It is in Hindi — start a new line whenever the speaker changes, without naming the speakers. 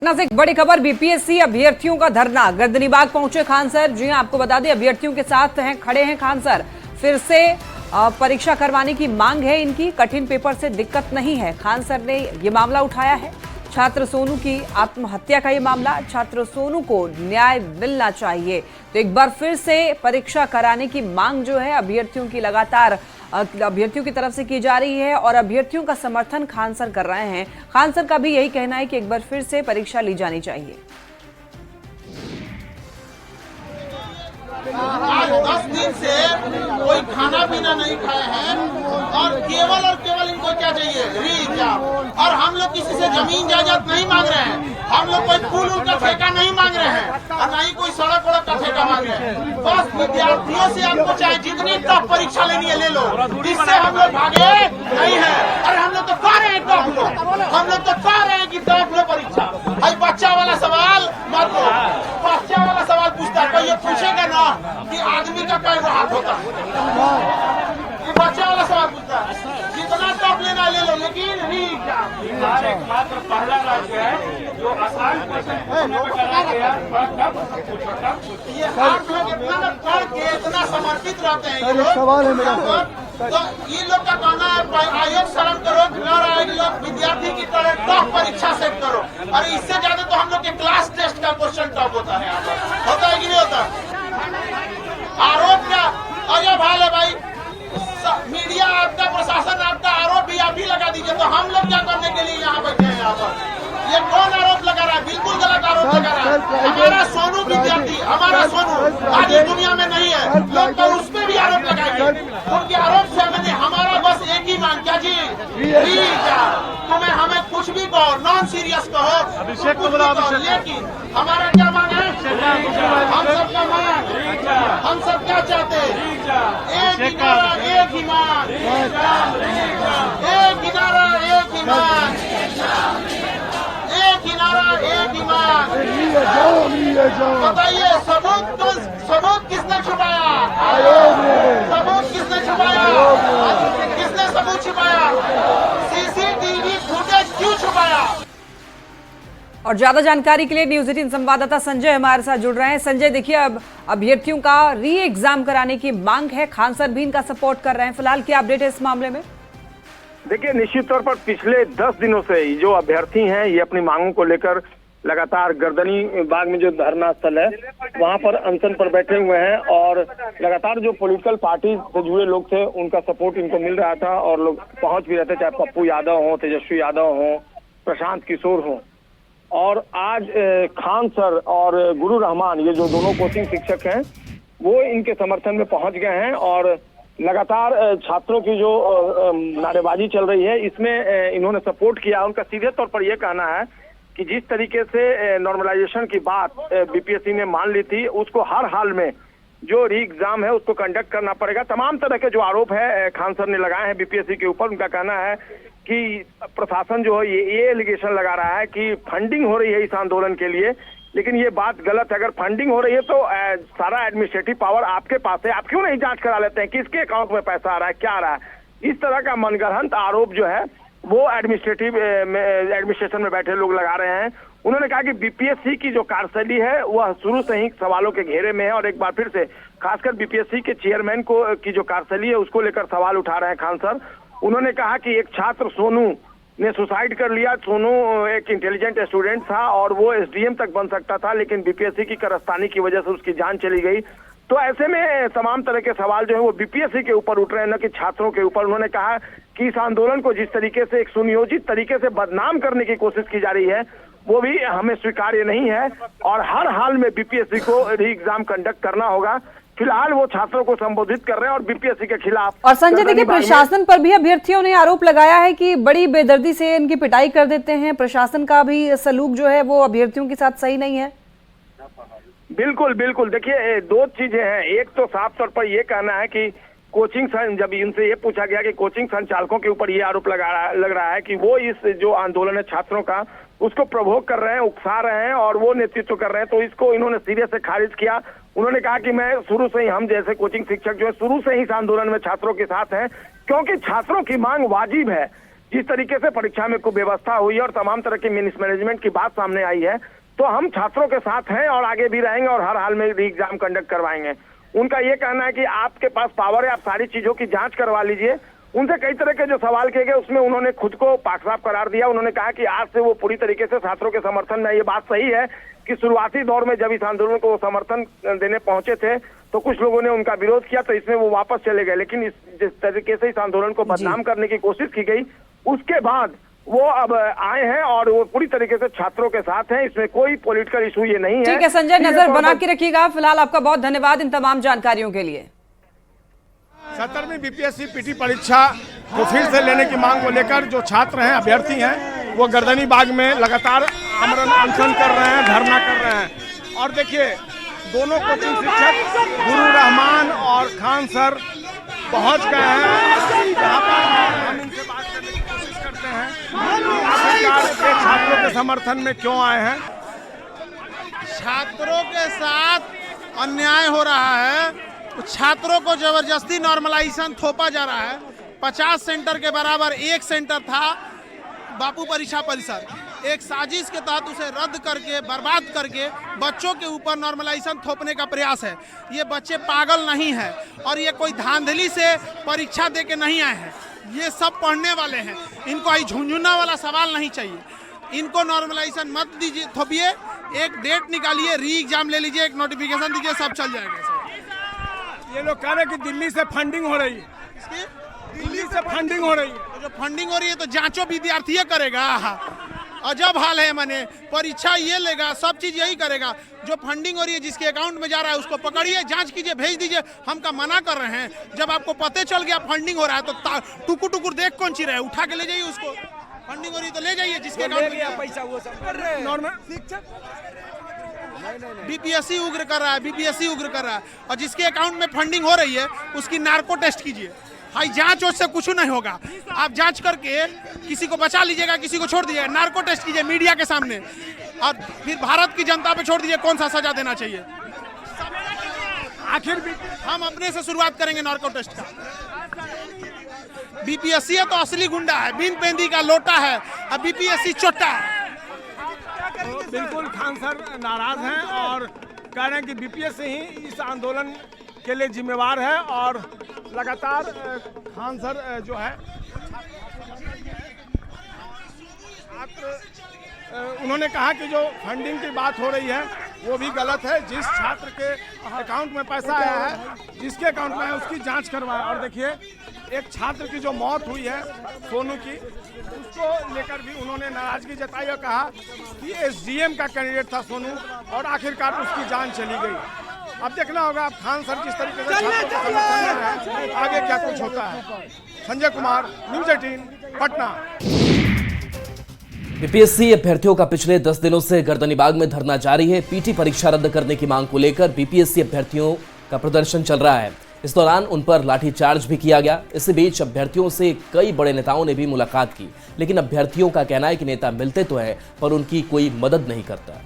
से एक बड़ी खबर, बीपीएससी अभ्यर्थियों का धरना। गर्दनीबाग पहुंचे खान सर। जी हां, आपको बता दें अभ्यर्थियों के साथ खड़े हैं खान सर। फिर से परीक्षा करवाने की मांग है इनकी। कठिन पेपर से दिक्कत नहीं है, खान सर ने ये मामला उठाया है। छात्र सोनू की आत्महत्या का ये मामला, छात्र सोनू को न्याय मिलना चाहिए। तो एक बार फिर से परीक्षा कराने की मांग जो है अभ्यर्थियों की लगातार अभ्यर्थियों की तरफ से की जा रही है और अभ्यर्थियों का समर्थन खान सर कर रहे हैं। खान सर का भी यही कहना है कि एक बार फिर से परीक्षा ली जानी चाहिए।
आज 10 दिन से कोई खाना पीना नहीं खाए हैं और केवल इनको क्या चाहिए, री एग्जाम। और हम लोग किसी से जमीन जायदाद नहीं मांग रहे हैं, हम लोग कोई पुल का ठेका नहीं मांग रहे हैं और न ही कोई सड़क वड़क का ठेका मांग रहे हैं। बस विद्यार्थियों से आपको चाहे जितनी टफ परीक्षा लेनी है ले लो, इससे हम लोग भागे नहीं है। अरे हम लोग तो कह रहे हैं टफ लो, हम लोग तो कह रहे हैं कि टफ लो परीक्षा। भाई बच्चा वाला सवाल मत लो, बच्चा वाला सवाल पूछता है, ये पूछेगा ना कि आदमी का कई हाथ होता है, ये बच्चा वाला सवाल पूछता है। जितना टॉप लेना ले लो, लेकिन मात्र पहला राज्य है जो आसान ये आप लोग इतना पढ़ के इतना समर्पित रहते हैं। ये सवाल है मेरा, तो ये लोग का कहना है आयोग शर्म करो, विद्यार्थी की तरह टॉप परीक्षा सेट करो। और इससे ज्यादा तो हम लोग के क्लास टेस्ट का क्वेश्चन टॉप होता है, होता है कि नहीं होता? आरोप का अजय भाल है भाई, मीडिया आपका, प्रशासन आपका, आरोप भी आप ही लगा दीजिए। तो हम लोग क्या करने के लिए यहाँ बैठे हैं? यहाँ पर ये कौन आरोप लगा रहा है? बिल्कुल गलत आरोप लगा रहा है। हमारा सोनू विद्यार्थी, हमारा सोनू आज इस दुनिया में नहीं है, लोग तो उस पर भी आरोप लगाएंगे। उनके आरोप से मैंने हमारा बस एक ही मांग, क्या जी, तुम्हें हमें कुछ भी कहो, नॉन सीरियस कहो, लेकिन हमारा क्या मांग है? हम सबका मांग, हम सब क्या चाहते हैं? एक ही नारा, एक ही मांग, एक ही नारा, एक ही मांग, एक ही नारा, एक ही मांग। बताइए सबूत किसने छुपाया? सबूत किसने छुपाया? किसने सबूत छुपाया? सीसीटीवी फुटेज क्यों छुपाया?
और ज्यादा जानकारी के लिए न्यूज 18 संवाददाता संजय हमारे साथ जुड़ रहे हैं। संजय, देखिए अब अभ्यर्थियों का री एग्जाम कराने की मांग है, खान सर भी इनका सपोर्ट कर रहे हैं। फिलहाल क्या अपडेट है इस मामले में?
देखिए, निश्चित तौर पर पिछले 10 दिनों से जो अभ्यर्थी हैं ये अपनी मांगों को लेकर लगातार गर्दनीबाग में जो धरना स्थल है वहां पर अनशन पर बैठे हुए हैं और लगातार जो पॉलिटिकल पार्टी से जुड़े लोग थे उनका सपोर्ट इनको मिल रहा था और लोग पहुंच भी रहे थे, चाहे पप्पू यादव हो, तेजस्वी यादव हो, प्रशांत किशोर हो। और आज खान सर और गुरु रहमान, ये जो दोनों कोचिंग शिक्षक हैं, वो इनके समर्थन में पहुंच गए हैं और लगातार छात्रों की जो नारेबाजी चल रही है इसमें इन्होंने सपोर्ट किया। उनका सीधे तौर पर यह कहना है कि जिस तरीके से नॉर्मलाइजेशन की बात बीपीएससी ने मान ली थी, उसको हर हाल में जो री एग्जाम है उसको कंडक्ट करना पड़ेगा। तमाम तरह के जो आरोप है खान सर ने लगाए हैं बीपीएससी के ऊपर। उनका कहना है कि प्रशासन जो है ये एलिगेशन लगा रहा है कि फंडिंग हो रही है इस आंदोलन के लिए, लेकिन ये बात गलत है। अगर फंडिंग हो रही है तो सारा एडमिनिस्ट्रेटिव पावर आपके पास है, आप क्यों नहीं जांच करा लेते हैं किसके अकाउंट में पैसा आ रहा है, क्या आ रहा है? इस तरह का मनगढ़ंत आरोप जो है वो एडमिनिस्ट्रेशन में बैठे लोग लगा रहे हैं। उन्होंने कहा कि बीपीएससी की जो कार्यशैली है वह शुरू से ही सवालों के घेरे में है और एक बार फिर से खासकर बीपीएससी के चेयरमैन को की जो कार्यशैली है उसको लेकर सवाल उठा रहे हैं खान सर। उन्होंने कहा कि एक छात्र सोनू ने सुसाइड कर लिया। सोनू एक इंटेलिजेंट स्टूडेंट था और वो एसडीएम तक बन सकता था, लेकिन बीपीएससी की कारस्तानी की वजह से उसकी जान चली गई। तो ऐसे में तमाम तरह के सवाल जो है वो बीपीएससी के ऊपर उठ रहे हैं, न कि छात्रों के ऊपर। उन्होंने कहा कि इस आंदोलन को जिस तरीके से एक सुनियोजित तरीके से बदनाम करने की कोशिश की जा रही है वो भी हमें स्वीकार्य नहीं है और हर हाल में बीपीएससी को री एग्जाम कंडक्ट करना होगा। फिलहाल वो छात्रों को संबोधित कर रहे हैं और बीपीएससी के खिलाफ।
और संजय, देखिए प्रशासन पर भी अभ्यर्थियों ने आरोप लगाया है कि बड़ी बेदर्दी से इनकी पिटाई कर देते हैं। प्रशासन का भी सलूक जो है वो अभ्यर्थियों के साथ सही नहीं है।
बिल्कुल बिल्कुल, देखिए दो चीजें हैं। एक तो साफ तौर पर यह कहना है कि कोचिंग जब इनसे ये पूछा गया कि कोचिंग संचालकों के ऊपर ये आरोप लग रहा है कि वो इस जो आंदोलन है छात्रों का उसको प्रवोक कर रहे हैं, उकसा रहे हैं और वो नेतृत्व कर रहे हैं, तो इसको इन्होंने सिरे से खारिज किया। उन्होंने कहा कि मैं शुरू से ही, हम जैसे कोचिंग शिक्षक जो है शुरू से ही इस आंदोलन में छात्रों के साथ हैं, क्योंकि छात्रों की मांग वाजिब है। जिस तरीके से परीक्षा में कुव्यवस्था हुई है और तमाम तरह की मिसमैनेजमेंट की बात सामने आई है, तो हम छात्रों के साथ हैं और आगे भी रहेंगे और हर हाल में री एग्जाम कंडक्ट करवाएंगे। उनका ये कहना है कि आपके पास पावर है, आप सारी चीजों की जांच करवा लीजिए। उनसे कई तरह के जो सवाल किए गए उसमें उन्होंने खुद को पाक साफ करार दिया। उन्होंने कहा कि आज से वो पूरी तरीके से छात्रों के समर्थन में। ये बात सही है कि शुरुआती दौर में जब इस आंदोलन को वो समर्थन देने पहुंचे थे तो कुछ लोगों ने उनका विरोध किया, तो इसमें वो वापस चले गए। लेकिन जिस तरीके से इस आंदोलन को बदनाम करने की कोशिश की गई, उसके बाद वो अब आए हैं और वो पूरी तरीके से छात्रों के साथ हैं। इसमें कोई पॉलिटिकल इशू ये नहीं है।
ठीक है संजय, नजर बना के रखिएगा। फिलहाल आपका बहुत धन्यवाद इन तमाम जानकारियों के लिए।
17वीं बीपीएससी पीटी परीक्षा को फिर से लेने की मांग को लेकर जो छात्र हैं, अभ्यर्थी हैं, वो गर्दनी बाग में लगातार आमरण अनशन कर रहे हैं, धरना कर रहे हैं। और देखिए, दोनों कोचिंग शिक्षक गुरु रहमान और खान सर पहुंच गए हैं। यहाँ पर हम इनसे बात करने की कोशिश करते हैं आखिरकार ये छात्रों के समर्थन में क्यों आए हैं।
छात्रों के साथ अन्याय हो रहा है, छात्रों को जबरदस्ती नॉर्मलाइजेशन थोपा जा रहा है। 50 सेंटर के बराबर एक सेंटर था बापू परीक्षा परिसर, एक साजिश के तहत उसे रद्द करके बर्बाद करके बच्चों के ऊपर नॉर्मलाइजेशन थोपने का प्रयास है। ये बच्चे पागल नहीं हैं और ये कोई धांधली से परीक्षा दे के नहीं आए हैं। ये सब पढ़ने वाले हैं, इनको आई झुंझुना वाला सवाल नहीं चाहिए। इनको नॉर्मलाइजेशन मत दीजिए, थोपिए, एक डेट निकालिए, री एग्जाम ले लीजिए, एक नोटिफिकेशन दीजिए, सब चल जाएगा।
ये लोग कह रहे हैं कि दिल्ली से फंडिंग हो रही है। दिल्ली से फंडिंग हो रही है,
तो जो फंडिंग हो रही है तो जांचो विद्यार्थी करेगा। अजब हाल है, माने परीक्षा ये लेगा, सब चीज यही करेगा। जो फंडिंग हो रही है, जिसके अकाउंट में जा रहा है, उसको पकड़िए, जांच कीजिए, भेज दीजिए। हम का मना कर रहे हैं। जब आपको पता चल गया फंडिंग हो रहा है तो टुकुर टुकुर देख कौन ची रहे, उठा के ले जाइए उसको। फंडिंग हो रही है तो ले जाइए, जिसके अकाउंट में
पैसा वो सब कर रहे हैं।
बीपीएससी उग्र कर रहा है, बीपीएससी उग्र कर रहा है। और जिसके अकाउंट में फंडिंग हो रही है उसकी नार्को टेस्ट कीजिए। भाई जांच से कुछ नहीं होगा, आप जांच करके किसी को बचा लीजिएगा, किसी को छोड़ दीजिएगा। नार्को टेस्ट कीजिए मीडिया के सामने और फिर भारत की जनता पे छोड़ दीजिए कौन सा सजा देना चाहिए।
आखिर भी
हम अपने से शुरुआत करेंगे नार्को टेस्ट का। बीपीएससी है तो असली गुंडा है, बिन पेंदी का लोटा है, और बीपीएससी चोटा है।
बिल्कुल खान सर नाराज हैं और कह रहे हैं कि बीपीएससी ही इस आंदोलन के लिए जिम्मेवार है। और लगातार खान सर जो है छात्र, उन्होंने कहा कि जो फंडिंग की बात हो रही है वो भी गलत है। जिस छात्र के अकाउंट में पैसा आया है, जिसके अकाउंट में है, उसकी जांच करवाए। और देखिए, एक छात्र की जो मौत हुई है सोनू की, उसको लेकर भी उन्होंने नाराजगी जताई और कहा कि एसडीएम का कैंडिडेट था सोनू और आखिरकार उसकी जान चली गई। अब देखना होगा अब खान सर जिस तरीके से छात्रों को समर्थन में है, आगे क्या कुछ होता है। संजय कुमार, न्यूज़ 18 पटना।
बीपीएससी अभ्यर्थियों का पिछले 10 दिनों से गर्दनीबाग में धरना जारी है। पीटी परीक्षा रद्द करने की मांग को लेकर बीपीएससी अभ्यर्थियों का प्रदर्शन चल रहा है। इस दौरान उन पर लाठीचार्ज भी किया गया। इसी बीच अभ्यर्थियों से कई बड़े नेताओं ने भी मुलाकात की, लेकिन अभ्यर्थियों का कहना है कि नेता मिलते तो हैं पर उनकी कोई मदद नहीं करता।